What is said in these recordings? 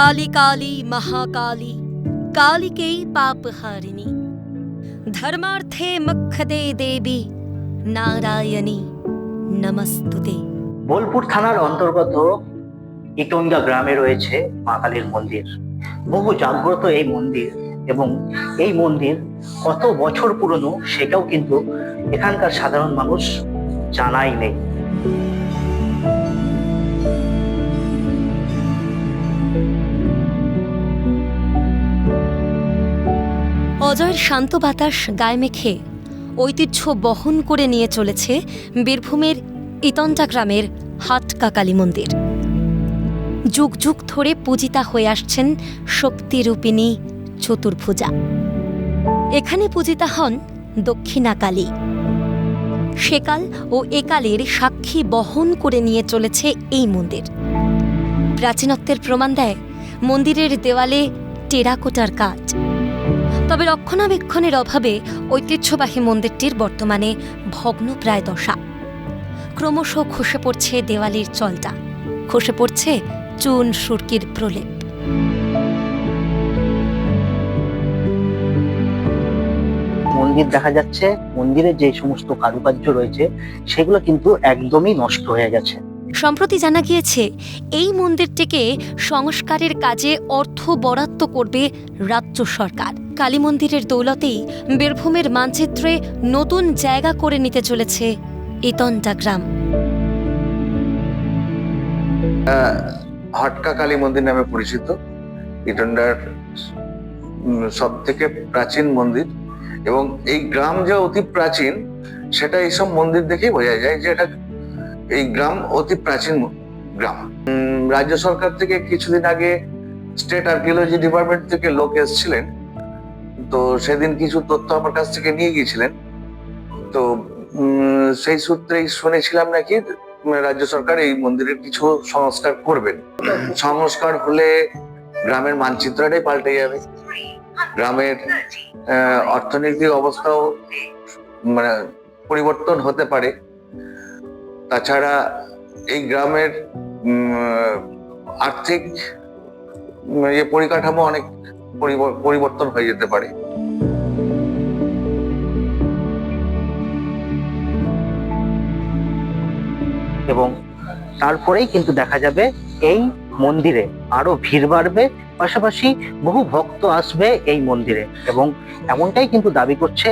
काली काली महाकाली कालिकेई पापहारिणी धर्मार्थे मुख्यदे देवी नारायणी नमस्तुते। বোলপুর থানার অন্তর্গত ইটনগা গ্রামে রয়েছে মা কালীর মন্দির। বহু জাগ্রত এই মন্দির এবং এই মন্দির কত বছর পুরনো সেটাও কিন্তু এখানকার সাধারণ মানুষ জানাই নেই। অজয়ের শান্ত বাতাস গায়ে মেখে ঐতিহ্য বহন করে নিয়ে চলেছে বীরভূমের ইটনগা গ্রামের হাটকা কালী মন্দির। যুগ যুগ ধরে পূজিতা হয়ে আসছেন শক্তিরূপিণী চতুর্ভুজা। এখানে পূজিতা হন দক্ষিণা কালী। সেকাল ও একালের সাক্ষী বহন করে নিয়ে চলেছে এই মন্দির। প্রাচীনত্বের প্রমাণ দেয় মন্দিরের দেওয়ালে টেরাকোটার কাজ। তবে রক্ষণাবেক্ষণের অভাবে ঐতিহ্যবাহী মন্দিরটির বর্তমানে ভগ্নপ্রায় দশা। ক্রমশ খসে পড়ছে দেওয়ালের চলটা, খসে পড়ছে চুন সুরকির প্রলেপ। মন্দির দেখা যাচ্ছে, মন্দিরের যে সমস্ত কারুকার্য রয়েছে সেগুলো কিন্তু একদমই নষ্ট হয়ে গেছে। সম্প্রতি জানা গিয়েছে এই মন্দিরটিকে সংস্কারের কাজে অর্থ বরাদ্দ করবে রাজ্য সরকার। কালী মন্দিরের দৌলতেই বীরভূমের মানচিত্রে নতুন জায়গা করে নিতে চলেছে ইটনগা গ্রাম। হাটকা কালী মন্দির নামে পরিচিত ইটনগার সব থেকে প্রাচীন মন্দির, এবং এই গ্রাম যে অতি প্রাচীন সেটা এইসব মন্দির দেখেই বোঝা যায় যে এটা এই গ্রাম অতি প্রাচীন গ্রাম। রাজ্য সরকার থেকে কিছুদিন আগে স্টেট আর্কিওলজি ডিপার্টমেন্ট থেকে লোক এসেছিলেন, তো সেদিন কিছু তথ্য আমার কাছ থেকে নিয়ে গিয়েছিলেন। তো সেই সূত্রেই শুনেছিলাম নাকি রাজ্য সরকার এই মন্দিরের কিছু সংস্কার করবেন। সংস্কার হলে গ্রামের মানচিত্রটাই পাল্টে যাবে, গ্রামের অর্থনৈতিক অবস্থাও মানে পরিবর্তন হতে পারে। তাছাড়া এই গ্রামের আর্থিক পরিকাঠামো অনেক পরিবর্তন হয়ে যেতে পারে। এবং তারপরেই কিন্তু দেখা যাবে এই মন্দিরে আরো ভিড় বাড়বে, পাশাপাশি বহু ভক্ত আসবে এই মন্দিরে, এবং এমনটাই কিন্তু দাবি করছে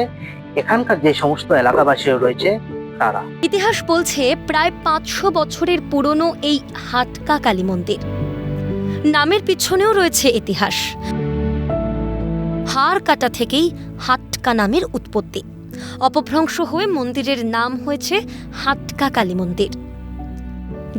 এখানকার যে সমস্ত এলাকাবাসী রয়েছে তারা। ইতিহাস বলছে প্রায় 500 বছরের পুরনো এই হাটকা কালী মন্দির। নামের পিছনেও রয়েছে ইতিহাস। হাড় কাটা থেকেই হাটকা নামের উৎপত্তি। অপভ্রংশ হয়ে মন্দিরের নাম হয়েছে হাটকা কালী মন্দির।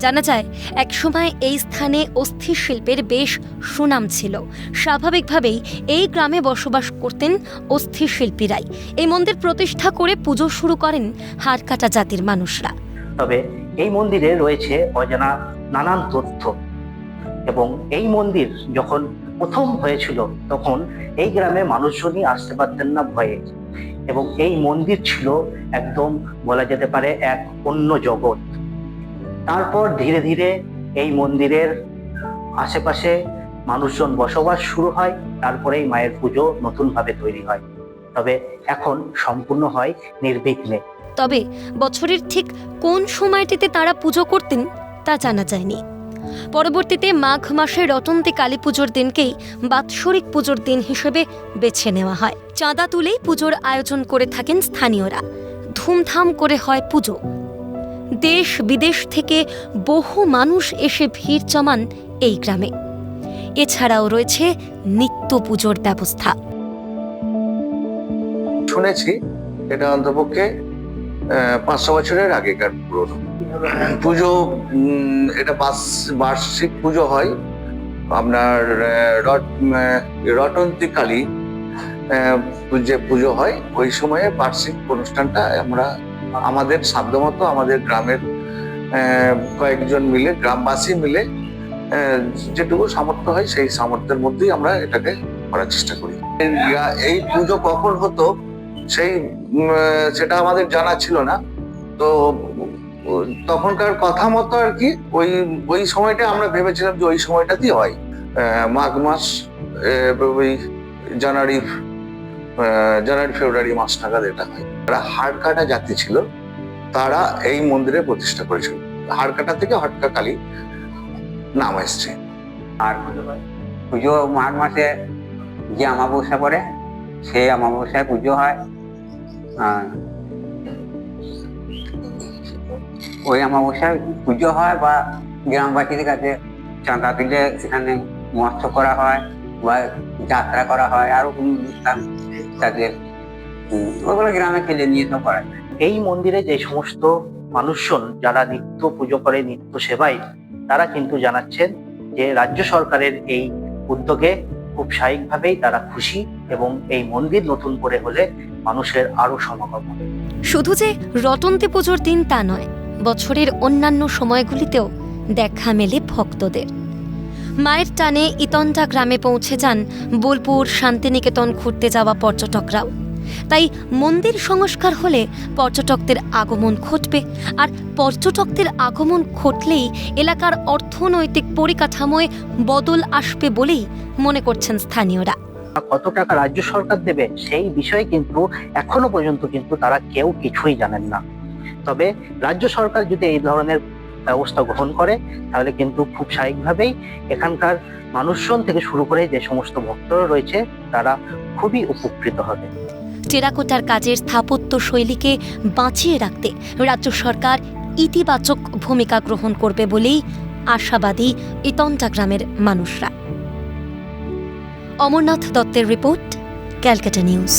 জানা যায় একসময় এই স্থানে অস্থি শিল্পের বেশ সুনাম ছিল। স্বাভাবিকভাবেই এই গ্রামে বসবাস করতেন অস্থি শিল্পীরাই। এই মন্দির প্রতিষ্ঠা করে পুজো শুরু করেন হাড়কাটা জাতির মানুষরা। তবে এই মন্দিরে রয়েছে অজানা নানান তথ্য, এবং এই মন্দির যখন প্রথম হয়েছিল তখন এই গ্রামে মানুষজনই আসতে পারতেন না ভয়ে, এবং এই মন্দির ছিল একদম বলা যেতে পারে এক অন্য জগৎ। তারপর ধীরে ধীরে এই মন্দিরের আশেপাশে মানুষজন বসবাস শুরু হয়, তারপরেই মায়ের পুজো নতুনভাবে তৈরি হয়। তবে এখন সম্পূর্ণ হয় নির্বিঘ্নে। তবে বছরের ঠিক কোন সময়টিতে তারা পুজো করতেন তা জানা যায়নি। পরবর্তীতে মাঘ মাসে রটন্তি কালী পুজোর দিনকেই বাৎসরিক পুজোর দিন হিসেবে বেছে নেওয়া হয়। চাঁদা তুলেই পুজোর আয়োজন করে থাকেন স্থানীয়রা। ধুমধাম করে হয় পুজো। দেশ বিদেশ থেকে বহু মানুষ এসে ভিড় জমান এই গ্রামে। এছাড়াও রয়েছে নিত্য পুজোর ব্যবস্থা। শুনেছি এটা অন্তপক্ষে 500 বছরের আগেকার পুরনো পুজো। এটা বার্ষিক পুজো হয়। আপনার রটন্তি কালী যে পুজো হয় ওই সময়ে বার্ষিক অনুষ্ঠানটা আমরা আমাদের সাধ্যমতো আমাদের গ্রামের কয়েকজন মিলে, গ্রামবাসী মিলে যেটুকু সামর্থ্য হয় সেই সামর্থ্যের মধ্যেই আমরা এটাকে করার চেষ্টা করি। এই পুজো কখন হতো সেটা আমাদের জানা ছিল না, তো তখনকার কথা মতো আর কি ওই সময়টা আমরা ভেবেছিলাম যে ওই সময়টাতেই হয়। মাঘ মাস, ওই জানুয়ারি ফেব্রুয়ারি মাস নাগাদ এটা হয়। যারা হাড়কাটা জাতি ছিল তারা এই মন্দিরে প্রতিষ্ঠা করেছিল। হাড়কাটা থেকে হটকা কালী নাম এসছে। আর পুজো মাঘ মাসে যে অমাবস্যা পড়ে সেই অমাবস্যায় পুজো হয়। আর ওই অমাবস্যায় পুজো হয় বা গ্রামবাসীদের কাছে চাঁদা দিলে সেখানে মৎস্য করা হয় বা যাত্রা করা হয়, আরো কোনো অনুষ্ঠান তাদের ওগুলো গ্রামে খেলে নিয়ে সব করা যায়। এই মন্দিরে যে সমস্ত মানুষজন যারা নিত্য পুজো করে, নিত্য সেবায়, তারা কিন্তু জানাচ্ছেন যে রাজ্য সরকারের এই উদ্যোগে খুব স্বাভাবিকভাবেই তারা খুশি এবং এই মন্দির নতুন করে হলে মানুষের আরো সমাগম হবে। শুধু যে রটন্তি পুজোর দিন তা নয়, বছরের অন্যান্য সময়গুলিতেও দেখা মেলে ভক্তদের। মায়ের টানে ইতনটা গ্রামে পৌঁছে যান বোলপুর, শান্তিনিকেতন ঘুরতে যাওয়া পর্যটকরাও। তাই মন্দির সংস্কার হলে পর্যটকদের আগমন ঘটবে, আর পর্যটকদের আগমন ঘটলেই এলাকার অর্থনৈতিক পরিকাঠামোয় বদল আসবে বলেই মনে করছেন স্থানীয়রা। কত টাকা রাজ্য সরকার দেবে সেই বিষয়ে কিন্তু এখনো পর্যন্ত কিন্তু তারা কেউ কিছুই জানেন না। তবে রাজ্য সরকার যদি এই ধরনের ব্যবস্থা গ্রহণ করে তাহলে কিন্তু খুব স্বাভাবিকভাবেই এখানকার মানুষজন থেকে শুরু করে যে সমস্ত ভক্তরা রয়েছে তারা খুবই উপকৃত হবে। টেরাকোটার কাজের স্থাপত্য শৈলীকে বাঁচিয়ে রাখতে রাজ্য সরকার ইতিবাচক ভূমিকা গ্রহণ করবে বলেই আশাবাদী ইতনটা গ্রামের মানুষরা। অমরনাথ দত্তের রিপোর্ট, ক্যালকাটা নিউজ।